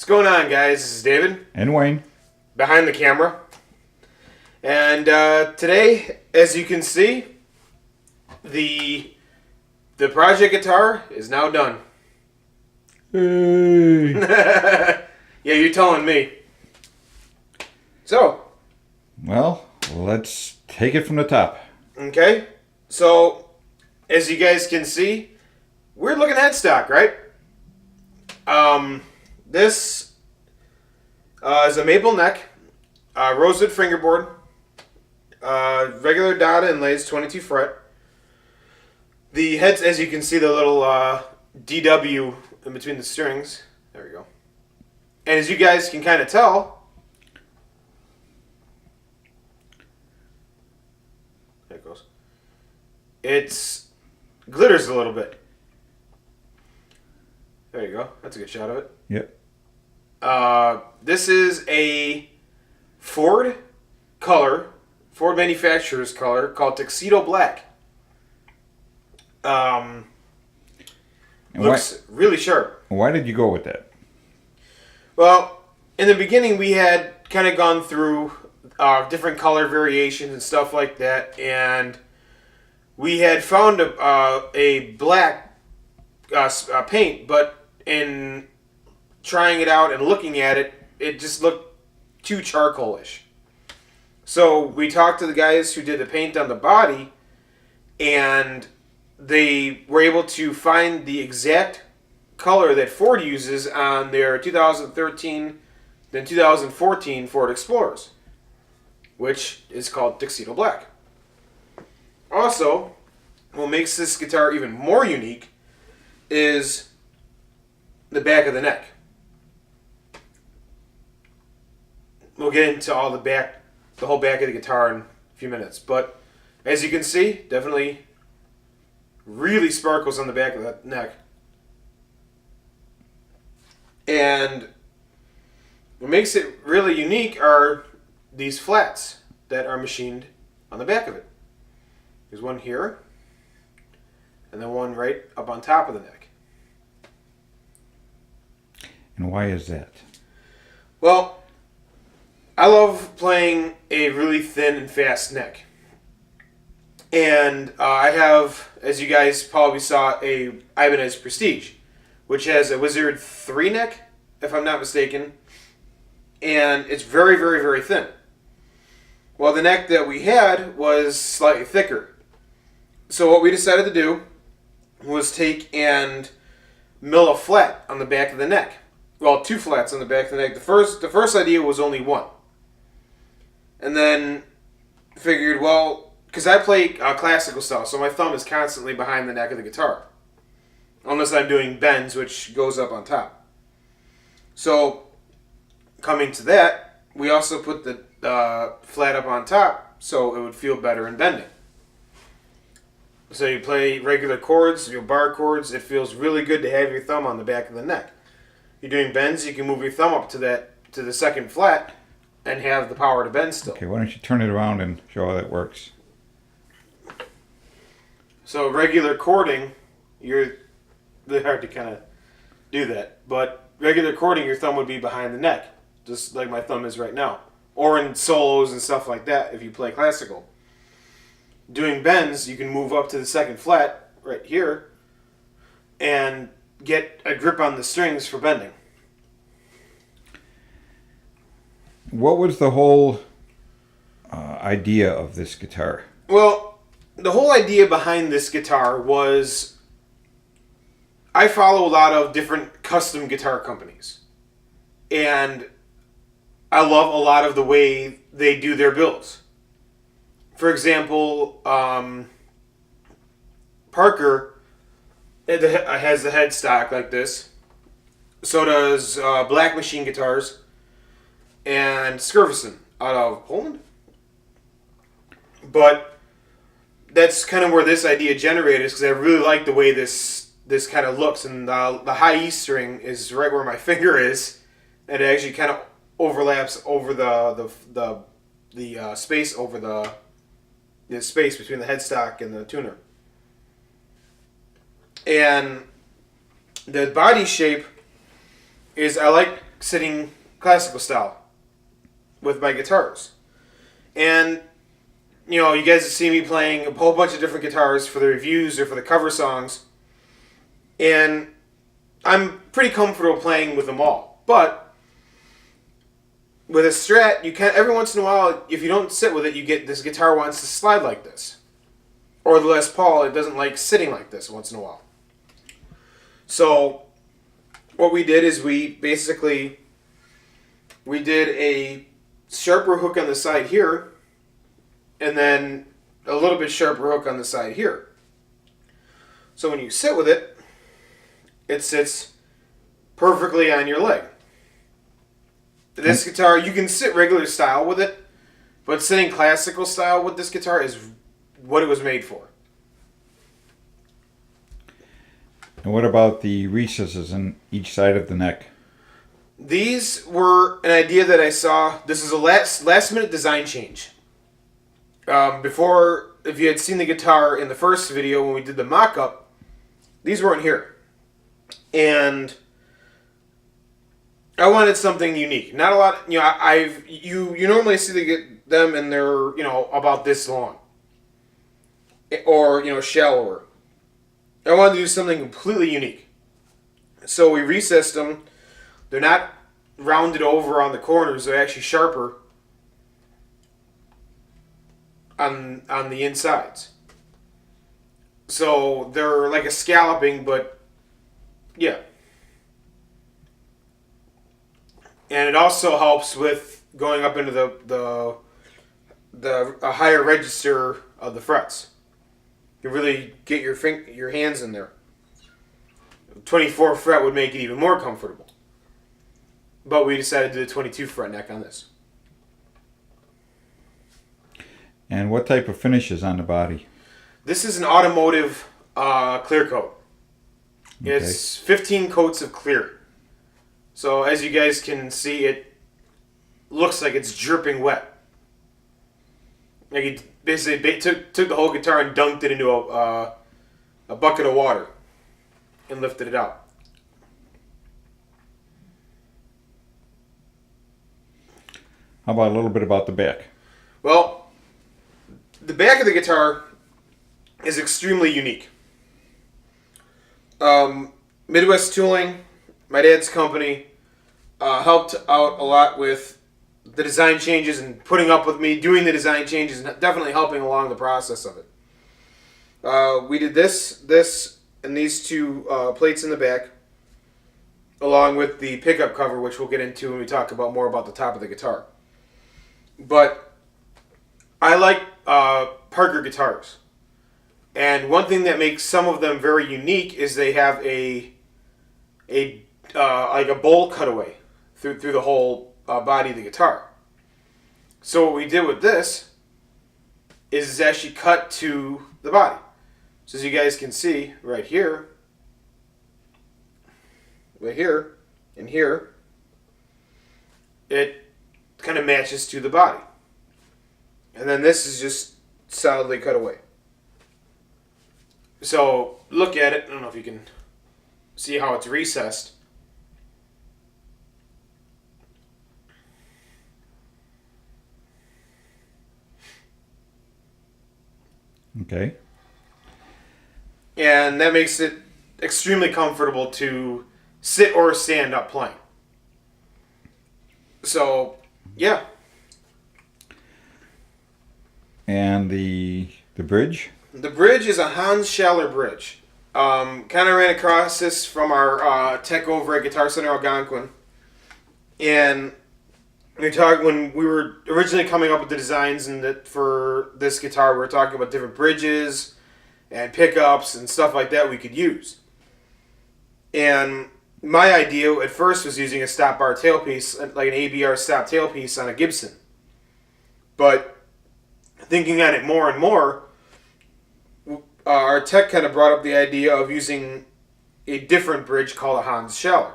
What's going on, guys? This is David, And Wayne. behind the camera. And today, as you can see, the project guitar is now done. Hey. Yeah, you're telling me. So, Well, let's take it from the top. okay. So, as you guys can see, we're looking at headstock, right? This is a maple neck, rosewood fingerboard, regular dotted inlays, 22 fret. The heads, as you can see, the little DW in between the strings. There we go. And as you guys can kind of tell, there it goes. It's glitters a little bit. There you go. That's a good shot of it. Yep. This is a Ford manufacturer's color called Tuxedo Black. And Looks really sharp. why did you go with that? Well, in the beginning, we had kind of gone through different color variations and stuff like that, and we had found a black paint, but in trying it out and looking at it, it just looked too charcoalish. So we talked to the guys who did the paint on the body, and they were able to find the exact color that Ford uses on their 2013 then 2014 Ford Explorers, which is called Tuxedo Black. Also, what makes this guitar even more unique is the back of the neck. We'll get into all the whole back of the guitar in a few minutes, but as you can see, definitely really sparkles on the back of the neck. And what makes it really unique are these flats that are machined on the back of it. There's one here, and then one right up on top of the neck. And why is that? Well, I love playing a really thin and fast neck. And I have, as you guys probably saw, a Ibanez Prestige, which has a Wizard 3 neck, if I'm not mistaken. And it's very, very, very thin. Well, the neck that we had was slightly thicker. So what we decided to do was take and mill a flat on the back of the neck. Well, 2 flats on the back of the neck. The first idea was only 1. And then figured, well, because I play classical style, so my thumb is constantly behind the neck of the guitar. Unless I'm doing bends, which goes up on top. So, coming to that, we also put the flat up on top so it would feel better in bending. So you play regular chords, your bar chords, it feels really good to have your thumb on the back of the neck. You're doing bends, you can move your thumb up to the second flat and have the power to bend still. Okay, why don't you turn it around and show how that works? So regular chording, you're really hard to kind of do that. But regular chording, your thumb would be behind the neck, just like my thumb is right now. Or in solos and stuff like that if you play classical. Doing bends, you can move up to the second flat right here and get a grip on the strings for bending. What was the whole idea of this guitar? Well, the whole idea behind this guitar was I follow a lot of different custom guitar companies. And I love a lot of the way they do their builds. For example, Parker has the headstock like this. So does Black Machine Guitars and Skirvison out of Poland. But that's kind of where this idea generated, because I really like the way this kind of looks, and the high E string is right where my finger is, and it actually kind of overlaps over the space over the space between the headstock and the tuner. And the body shape is, I like sitting classical style with my guitars. And, you know, you guys have seen me playing a whole bunch of different guitars for the reviews or for the cover songs. And I'm pretty comfortable playing with them all. But with a Strat, you can every once in a while, if you don't sit with it, you get this guitar wants to slide like this. Or the Les Paul, it doesn't like sitting like this once in a while. So what we did is we did a sharper hook on the side here, and then a little bit sharper hook on the side here. So when you sit with it, it sits perfectly on your leg. This guitar, you can sit regular style with it, but sitting classical style with this guitar is what it was made for. And what about the recesses on each side of the neck? These were an idea that I saw. This is a last minute design change. Before, if you had seen the guitar in the first video when we did the mock-up, these weren't here. And I wanted something unique. Not a lot, you know, you normally see them and they're, you know, about this long. Or, you know, shallower. I wanted to do something completely unique. So we recessed them. They're not rounded over on the corners. They're actually sharper on the insides. So they're like a scalloping, but yeah. And it also helps with going up into a higher register of the frets. You really get your hands in there. 24 fret would make it even more comfortable. But we decided to do a 22 fret neck on this. And what type of finish is on the body? This is an automotive clear coat. Okay. It's 15 coats of clear. So as you guys can see, it looks like it's dripping wet. Like he basically took the whole guitar and dunked it into a bucket of water and lifted it out. How about a little bit about the back? Well, the back of the guitar is extremely unique. Midwest Tooling, my dad's company, helped out a lot with the design changes and putting up with me doing the design changes and definitely helping along the process of it. We did this, and these two plates in the back, along with the pickup cover, which we'll get into when we talk about more about the top of the guitar. But I like Parker guitars, and one thing that makes some of them very unique is they have a like a bowl cutaway through the whole body of the guitar. So what we did with this is it's actually cut to the body. So as you guys can see right here, and here, it kind of matches to the body. And then this is just solidly cut away. So look at it. I don't know if you can see how it's recessed. Okay. And that makes it extremely comfortable to sit or stand up playing. So, yeah. And the bridge? The bridge is a Hans Schaller bridge. Kind of ran across this from our tech over at Guitar Center Algonquin. And when we were originally coming up with the designs for this guitar, we were talking about different bridges and pickups and stuff like that we could use. And my idea at first was using a stop bar tailpiece, like an ABR stop tailpiece on a Gibson. But thinking on it more and more, our tech kind of brought up the idea of using a different bridge called a Hans Schaller.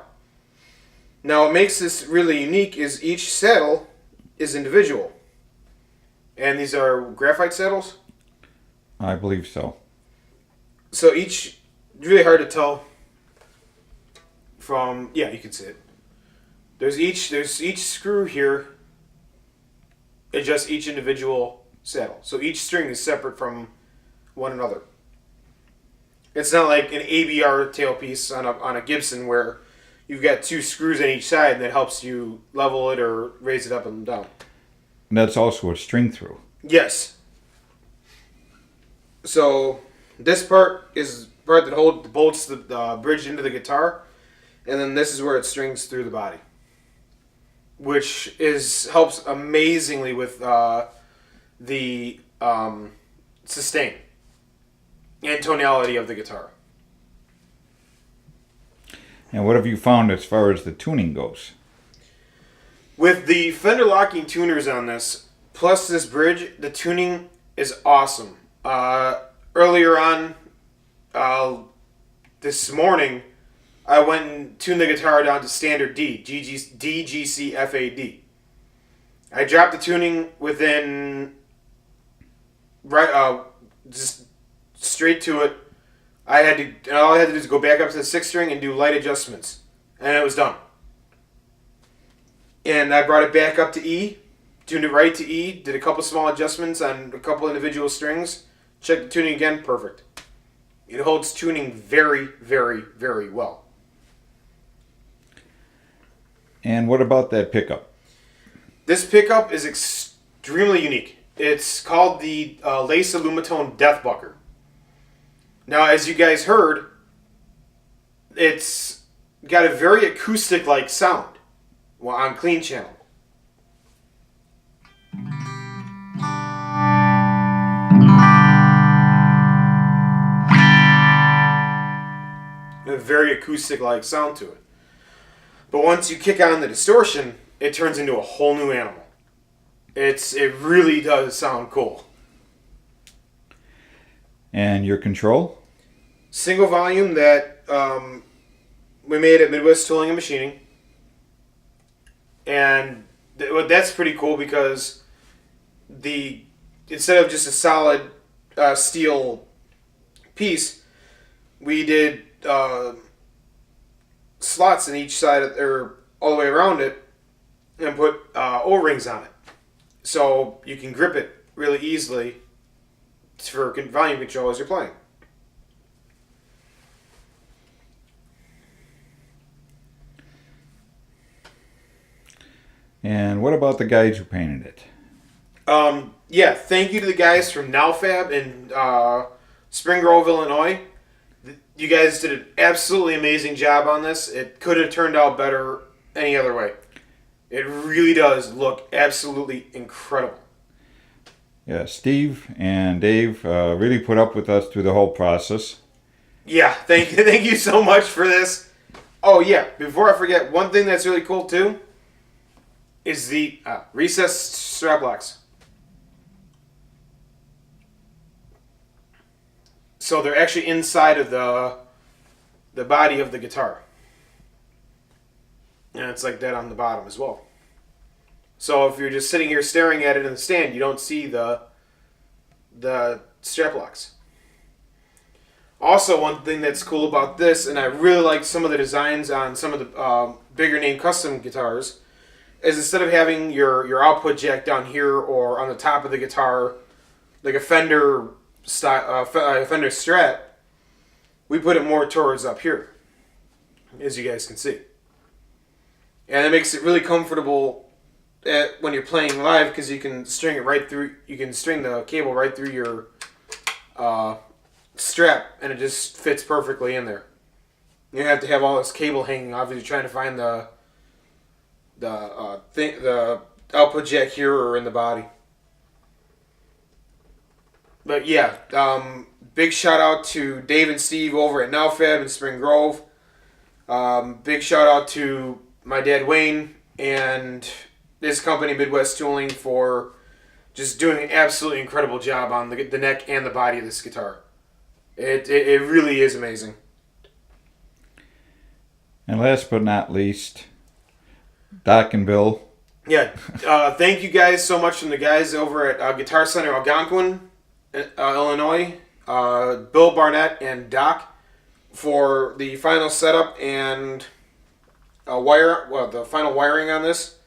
Now, what makes this really unique is each saddle is individual. And these are graphite saddles? I believe so. So it's really hard to tell from, yeah, you can see it. There's each screw here adjusts each individual saddle. So each string is separate from one another. It's not like an ABR tailpiece on a Gibson where you've got 2 screws on each side and that helps you level it or raise it up and down. And that's also a string through. Yes. So this part is the part that bolts the bridge into the guitar, and then this is where it strings through the body, which helps amazingly with the sustain and tonality of the guitar. And what have you found as far as the tuning goes? With the Fender locking tuners on this, plus this bridge, the tuning is awesome. Earlier on, this morning, I went and tuned the guitar down to standard D, DGCFAD. I dropped the tuning within, just straight to it. All I had to do is go back up to the 6th string and do light adjustments, and it was done. And I brought it back up to E, tuned it right to E, did a couple small adjustments on a couple individual strings, checked the tuning again, perfect. It holds tuning very, very, very well. And what about that pickup? This pickup is extremely unique. It's called the Lace Alumatone Deathbucker. Now, as you guys heard, it's got a very acoustic-like sound on clean channel. A very acoustic-like sound to it. But once you kick on the distortion, it turns into a whole new animal. It really does sound cool. And your control? Single volume that we made at Midwest Tooling and Machining. And that's pretty cool because instead of just a solid steel piece, we did slots in each side or all the way around it and put O-rings on it. So you can grip it really easily for volume control as you're playing. And what about the guys who painted it? Yeah, thank you to the guys from NowFab in Spring Grove, Illinois. You guys did an absolutely amazing job on this. It could have turned out better any other way. It really does look absolutely incredible. Yeah, Steve and Dave really put up with us through the whole process. Yeah, thank you so much for this. Oh yeah, before I forget, one thing that's really cool too is the recessed strap locks. So they're actually inside of the body of the guitar. And it's like that on the bottom as well. So if you're just sitting here staring at it in the stand, you don't see the strap locks. Also, one thing that's cool about this, and I really like some of the designs on some of the bigger name custom guitars, is instead of having your output jack down here or on the top of the guitar, like a Fender style, Fender Strat, we put it more towards up here, as you guys can see. And it makes it really comfortable when you're playing live because you can string it right through. You can string the cable right through your strap, and it just fits perfectly in there. You don't have to have all this cable hanging off as you're trying to find the output jack here or in the body. But yeah, big shout out to Dave and Steve over at NowFab in Spring Grove. Big shout out to my dad Wayne and his company Midwest Tooling for just doing an absolutely incredible job on the neck and the body of this guitar. It really is amazing. And last but not least, Doc and Bill. Yeah, thank you guys so much from the guys over at Guitar Center Algonquin, Illinois, Bill Barnett and Doc for the final setup and the final wiring on this.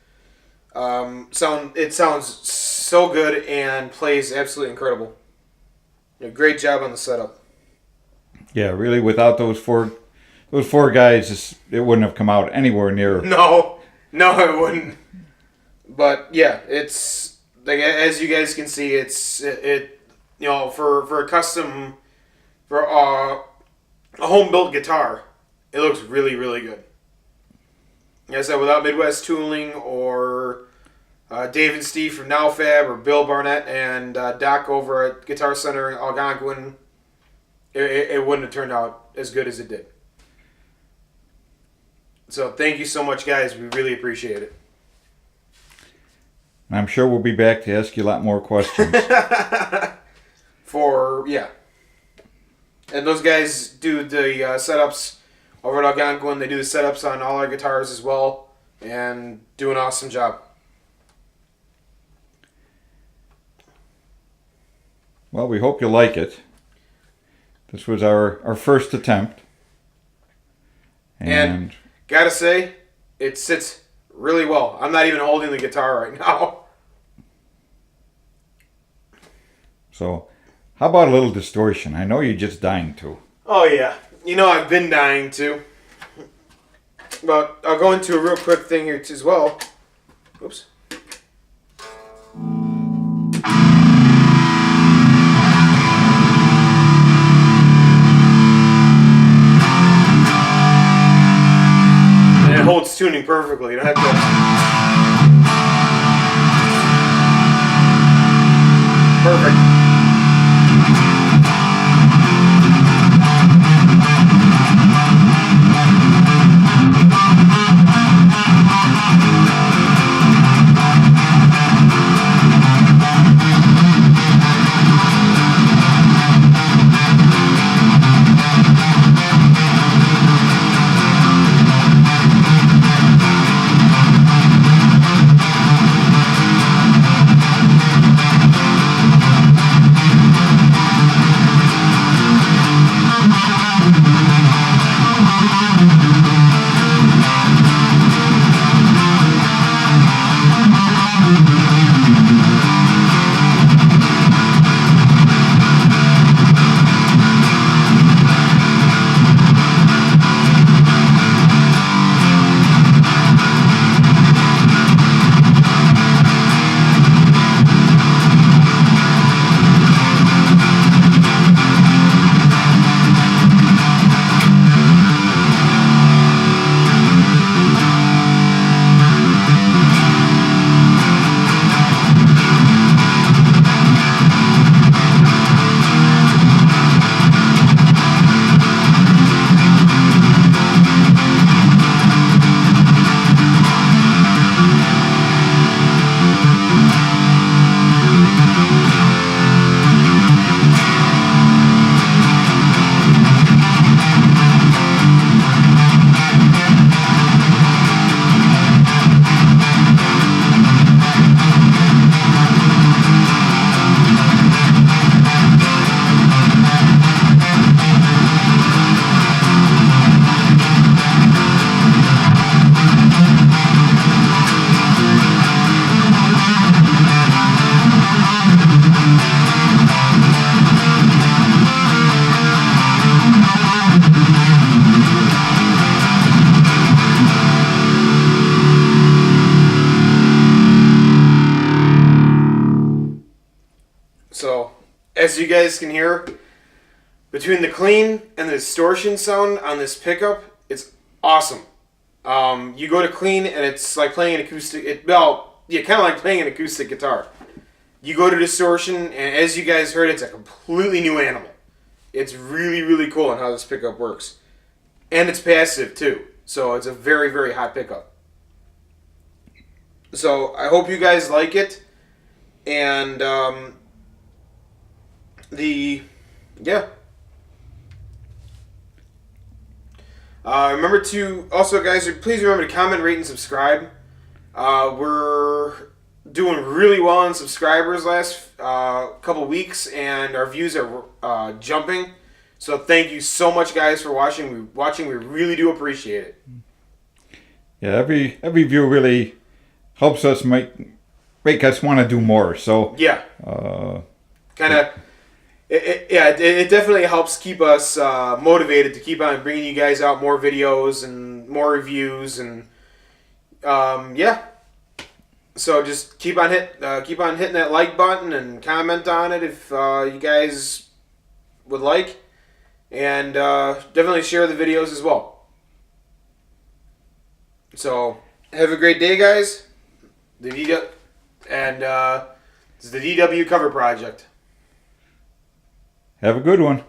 It sounds so good and plays absolutely incredible. Great job on the setup. Yeah, really, without those four guys, it wouldn't have come out anywhere near. No, it wouldn't. But yeah, it's like, as you guys can see, it for a custom, for a home built guitar, it looks really, really good. Like I said, without Midwest tooling or Dave and Steve from NowFab or Bill Barnett and Doc over at Guitar Center in Algonquin, it wouldn't have turned out as good as it did. So thank you so much, guys. We really appreciate it. I'm sure we'll be back to ask you a lot more questions. And those guys do the setups over at Algonquin. They do the setups on all our guitars as well, and do an awesome job. Well, we hope you like it. This was our first attempt. And gotta say, it sits really well. I'm not even holding the guitar right now. So, how about a little distortion? I know you're just dying to. Oh yeah. I've been dying to. But I'll go into a real quick thing here as well. Oops. And it holds tuning perfectly. You don't have to... Perfect. So, as you guys can hear, between the clean and the distortion sound on this pickup, it's awesome. You go to clean and it's like playing an acoustic, kind of like playing an acoustic guitar. You go to distortion and as you guys heard, it's a completely new animal. It's really, really cool on how this pickup works. And it's passive too, so it's a very, very hot pickup. So, I hope you guys like it. And, remember to also, guys, please remember to comment, rate, and subscribe. We're doing really well in subscribers last couple weeks, and our views are jumping. So thank you so much, guys, for watching. We really do appreciate it. Yeah, every view really helps us make us want to do more. So Yeah. Kind of. It definitely helps keep us motivated to keep on bringing you guys out more videos and more reviews and yeah. So just keep on hitting that like button and comment on it if you guys would like, and definitely share the videos as well. So have a great day, guys. This is the DW Cover Project. have a good one.